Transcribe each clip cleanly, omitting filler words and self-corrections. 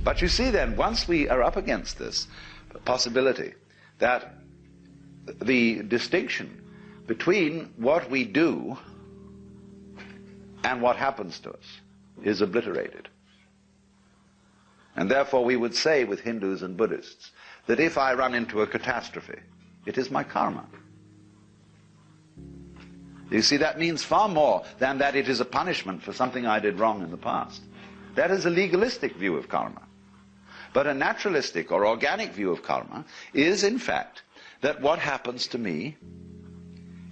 But you see then, once we are up against this possibility that the distinction between what we do and what happens to us is obliterated. And therefore we would say with Hindus and Buddhists that if I run into a catastrophe, it is my karma. You see, that means far more than that it is a punishment for something I did wrong in the past. That is a legalistic view of karma. But a naturalistic or organic view of karma is, in fact, that what happens to me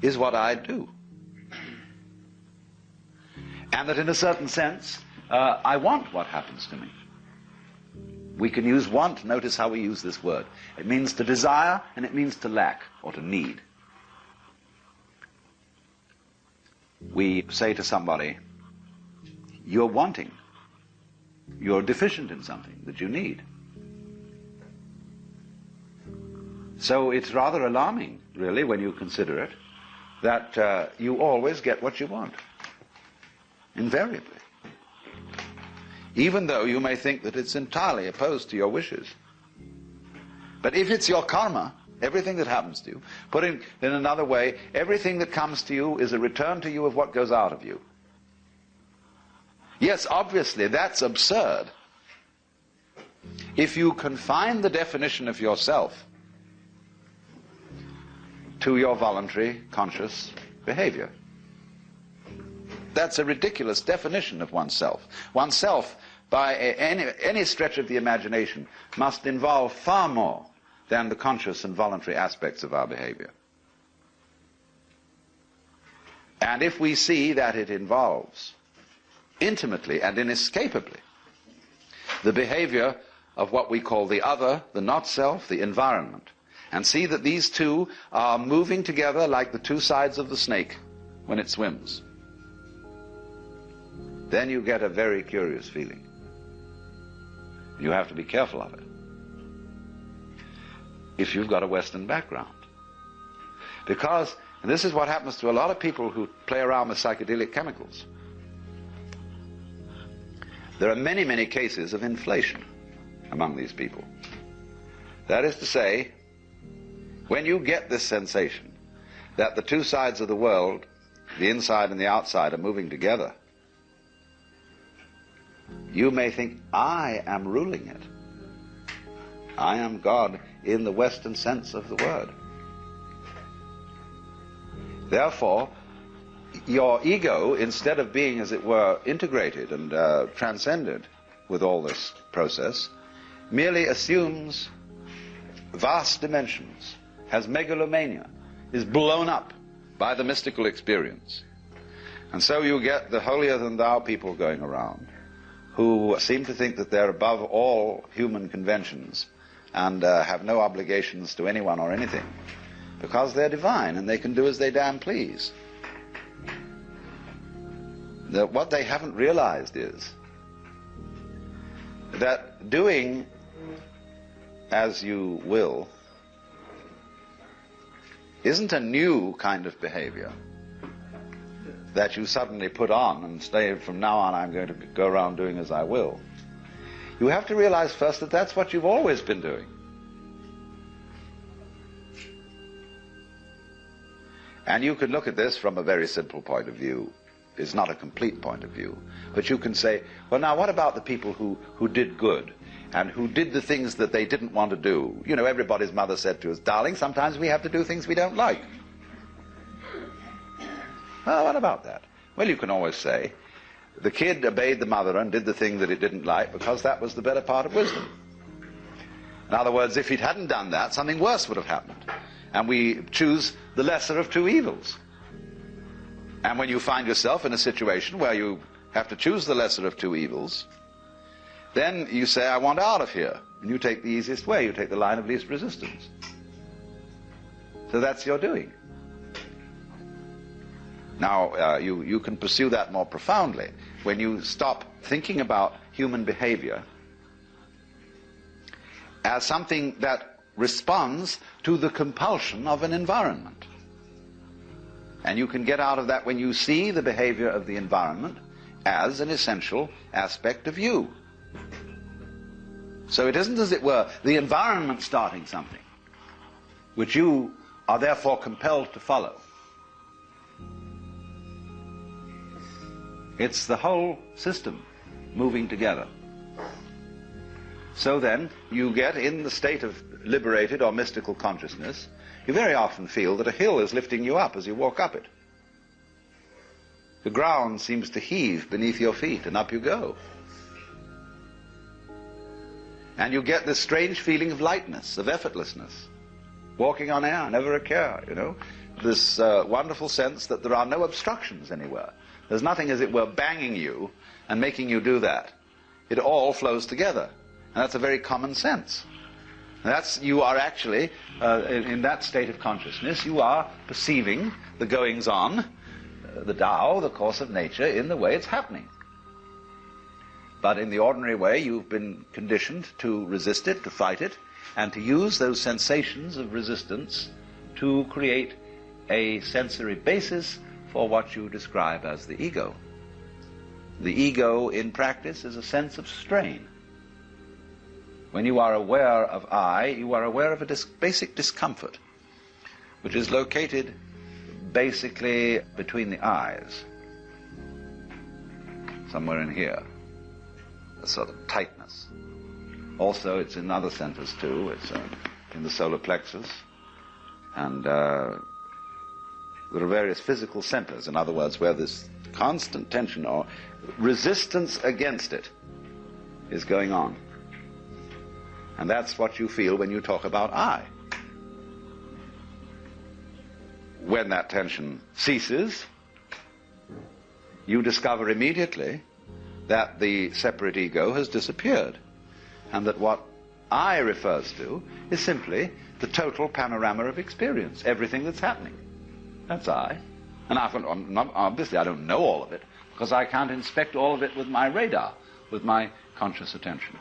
is what I do. And that in a certain sense, I want what happens to me. We can use want, notice how we use this word. It means to desire and it means to lack or to need. We say to somebody, you're wanting, you're deficient in something that you need. So it's rather alarming, really, when you consider it, that you always get what you want, invariably. Even though you may think that it's entirely opposed to your wishes. But if it's your karma, everything that happens to you, put in another way, everything that comes to you is a return to you of what goes out of you. Yes, obviously, that's absurd. If you confine the definition of yourself to your voluntary, conscious behavior. That's a ridiculous definition of oneself. Oneself, by any stretch of the imagination, must involve far more than the conscious and voluntary aspects of our behavior. And if we see that it involves intimately and inescapably the behavior of what we call the other, the not-self, the environment, and see that these two are moving together like the two sides of the snake when it swims, then you get a very curious feeling. You have to be careful of it if you've got a Western background. Because, and this is what happens to a lot of people who play around with psychedelic chemicals, there are many, many cases of inflation among these people. That is to say, when you get this sensation that the two sides of the world, the inside and the outside, are moving together, you may think, I am ruling it. I am God in the Western sense of the word. Therefore, your ego, instead of being, as it were, integrated and transcended with all this process, merely assumes vast dimensions, has megalomania, is blown up by the mystical experience. And so you get the holier-than-thou people going around who seem to think that they're above all human conventions and have no obligations to anyone or anything because they're divine and they can do as they damn please. What they haven't realized is that doing as you will isn't a new kind of behavior that you suddenly put on and say, from now on I'm going to go around doing as I will. You have to realize first that that's what you've always been doing. And you can look at this from a very simple point of view. It's not a complete point of view. But you can say, well, now what about the people who did good and who did the things that they didn't want to do? You know, everybody's mother said to us, darling, sometimes we have to do things we don't like. Well, what about that? Well, you can always say, the kid obeyed the mother and did the thing that it didn't like because that was the better part of wisdom. In other words, if it hadn't done that, something worse would have happened. And we choose the lesser of two evils. And when you find yourself in a situation where you have to choose the lesser of two evils, then you say, I want out of here. And you take the easiest way. You take the line of least resistance. So that's your doing. Now, you can pursue that more profoundly when you stop thinking about human behavior as something that responds to the compulsion of an environment. And you can get out of that when you see the behavior of the environment as an essential aspect of you. So it isn't, as it were, the environment starting something, which you are therefore compelled to follow. It's the whole system moving together. So then, you get in the state of liberated or mystical consciousness, you very often feel that a hill is lifting you up as you walk up it. The ground seems to heave beneath your feet, and up you go. And you get this strange feeling of lightness, of effortlessness. Walking on air, never a care, you know. This wonderful sense that there are no obstructions anywhere. There's nothing, as it were, banging you and making you do that. It all flows together. And that's a very common sense. You are actually, in that state of consciousness, you are perceiving the goings-on, the Tao, the course of nature, in the way it's happening. But in the ordinary way, you've been conditioned to resist it, to fight it, and to use those sensations of resistance to create a sensory basis for what you describe as the ego. The ego, in practice, is a sense of strain. When you are aware of I, you are aware of a basic discomfort, which is located basically between the eyes, somewhere in here, a sort of tightness. Also, it's in other centers too. It's in the solar plexus, and there are various physical centers, in other words, where this constant tension or resistance against it is going on. And that's what you feel when you talk about I. When that tension ceases, you discover immediately that the separate ego has disappeared, and that what I refers to is simply the total panorama of experience, everything that's happening. That's I. And obviously I don't know all of it, because I can't inspect all of it with my radar, with my conscious attention.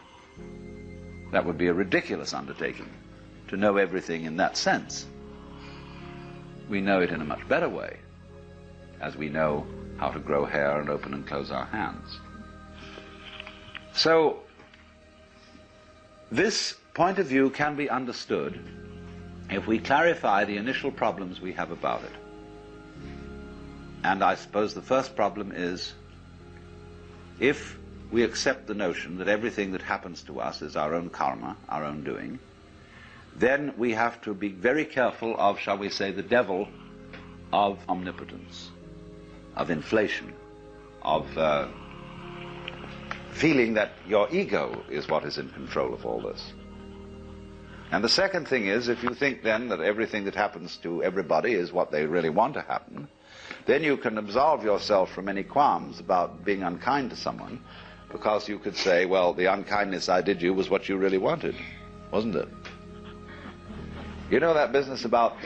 That would be a ridiculous undertaking, to know everything in that sense. We know it in a much better way, as we know how to grow hair and open and close our hands. So, this point of view can be understood if we clarify the initial problems we have about it. And I suppose the first problem is, if we accept the notion that everything that happens to us is our own karma, our own doing, then we have to be very careful of, shall we say, the devil of omnipotence, of inflation, of feeling that your ego is what is in control of all this. And the second thing is, if you think then that everything that happens to everybody is what they really want to happen, then you can absolve yourself from any qualms about being unkind to someone, because you could say, well, the unkindness I did you was what you really wanted, wasn't it? You know that business about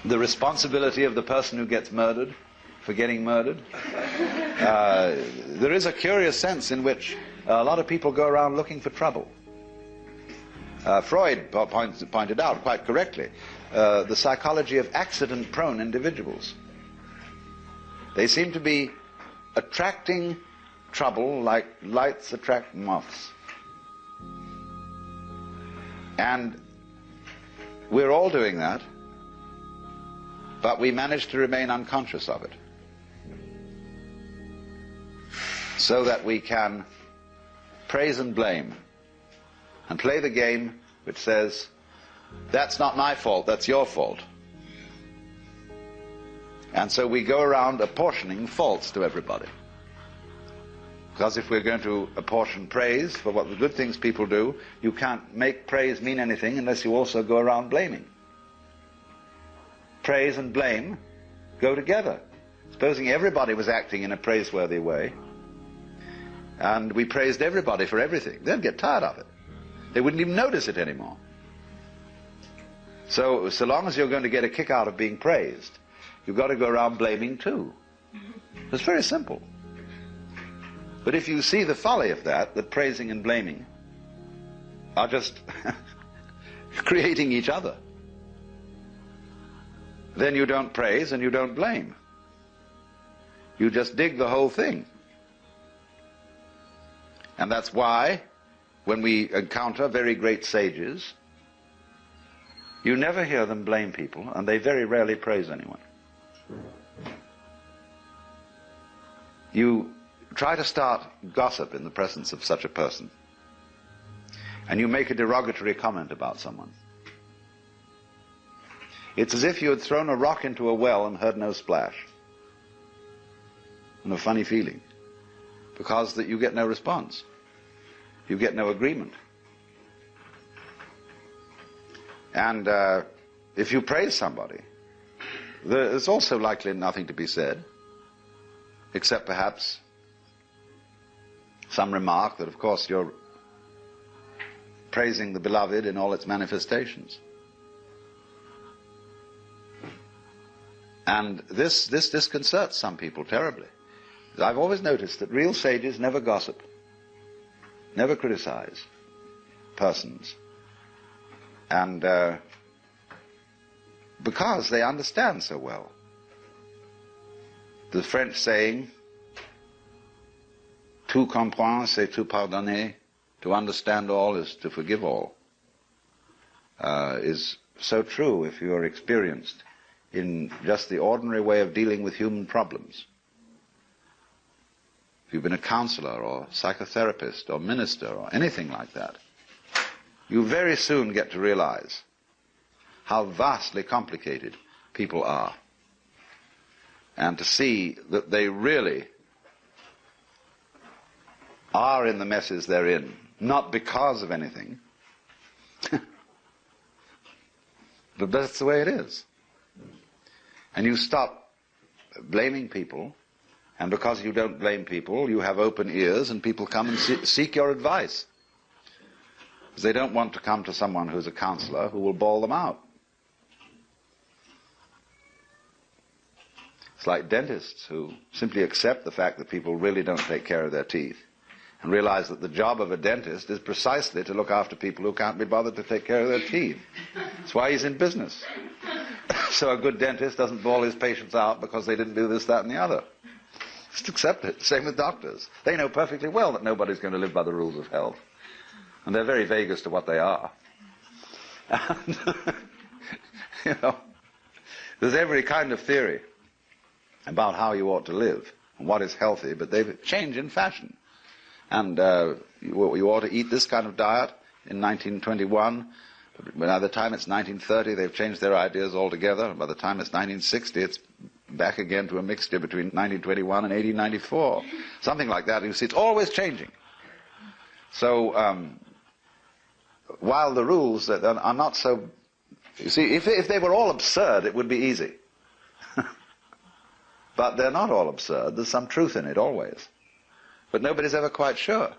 the responsibility of the person who gets murdered for getting murdered? There is a curious sense in which a lot of people go around looking for trouble. Freud pointed out quite correctly the psychology of accident-prone individuals. They seem to be attracting trouble like lights attract moths. And we're all doing that, but we manage to remain unconscious of it, so that we can praise and blame and play the game which says, that's not my fault, that's your fault. And so we go around apportioning faults to everybody. Because if we're going to apportion praise for what the good things people do, you can't make praise mean anything unless you also go around blaming. Praise and blame go together. Supposing everybody was acting in a praiseworthy way, and we praised everybody for everything, they'd get tired of it. They wouldn't even notice it anymore. So long as you're going to get a kick out of being praised, you've got to go around blaming too. It's very simple. But if you see the folly of that praising and blaming are just creating each other, then you don't praise and you don't blame. You just dig the whole thing. And that's why when we encounter very great sages, you never hear them blame people, and they very rarely praise anyone. You try to start gossip in the presence of such a person, and you make a derogatory comment about someone. It's as if you had thrown a rock into a well and heard no splash. And a funny feeling, because that you get no response. You get no agreement. And if you praise somebody, there's also likely nothing to be said, except perhaps some remark that, of course, you're praising the beloved in all its manifestations. And this disconcerts some people terribly. I've always noticed that real sages never gossip, never criticize persons. And because they understand so well. The French saying, tout comprendre, c'est tout pardonner, to understand all is to forgive all, is so true if you are experienced in just the ordinary way of dealing with human problems. If you've been a counselor or psychotherapist or minister or anything like that, you very soon get to realize how vastly complicated people are, and to see that they really are in the messes they're in, not because of anything, but that's the way it is. And you stop blaming people, and because you don't blame people, you have open ears, and people come and seek your advice. Because they don't want to come to someone who's a counselor who will bawl them out. It's like dentists who simply accept the fact that people really don't take care of their teeth, and realize that the job of a dentist is precisely to look after people who can't be bothered to take care of their teeth. That's why he's in business. So a good dentist doesn't bawl his patients out because they didn't do this, that, and the other. Just accept it. Same with doctors. They know perfectly well that nobody's going to live by the rules of health. And they're very vague as to what they are. And, you know, there's every kind of theory about how you ought to live and what is healthy, but they change in fashion. And you ought to eat this kind of diet in 1921. But by the time it's 1930, they've changed their ideas altogether. And by the time it's 1960, it's back again to a mixture between 1921 and 1894. Something like that. You see, it's always changing. So while the rules that are not so... You see, if they were all absurd, it would be easy. But they're not all absurd. There's some truth in it always. But nobody's ever quite sure.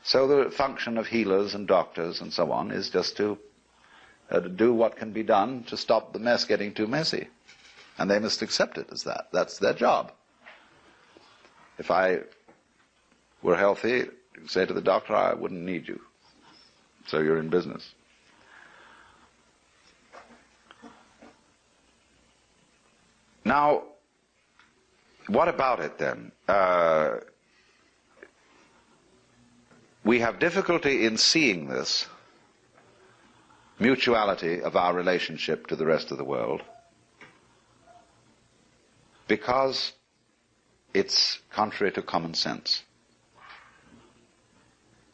So the function of healers and doctors and so on is just to do what can be done to stop the mess getting too messy. And they must accept it as that. That's their job. If I were healthy, say to the doctor, I wouldn't need you. So you're in business. Now, what about it then? We have difficulty in seeing this mutuality of our relationship to the rest of the world because it's contrary to common sense,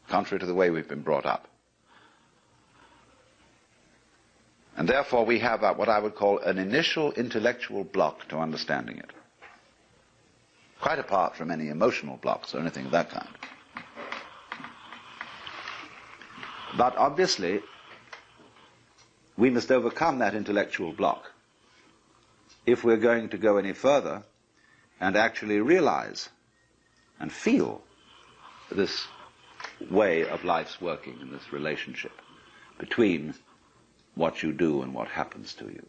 contrary to the way we've been brought up. And therefore we have what I would call an initial intellectual block to understanding it, quite apart from any emotional blocks or anything of that kind. But obviously, we must overcome that intellectual block if we're going to go any further and actually realize and feel this way of life's working in this relationship between what you do and what happens to you.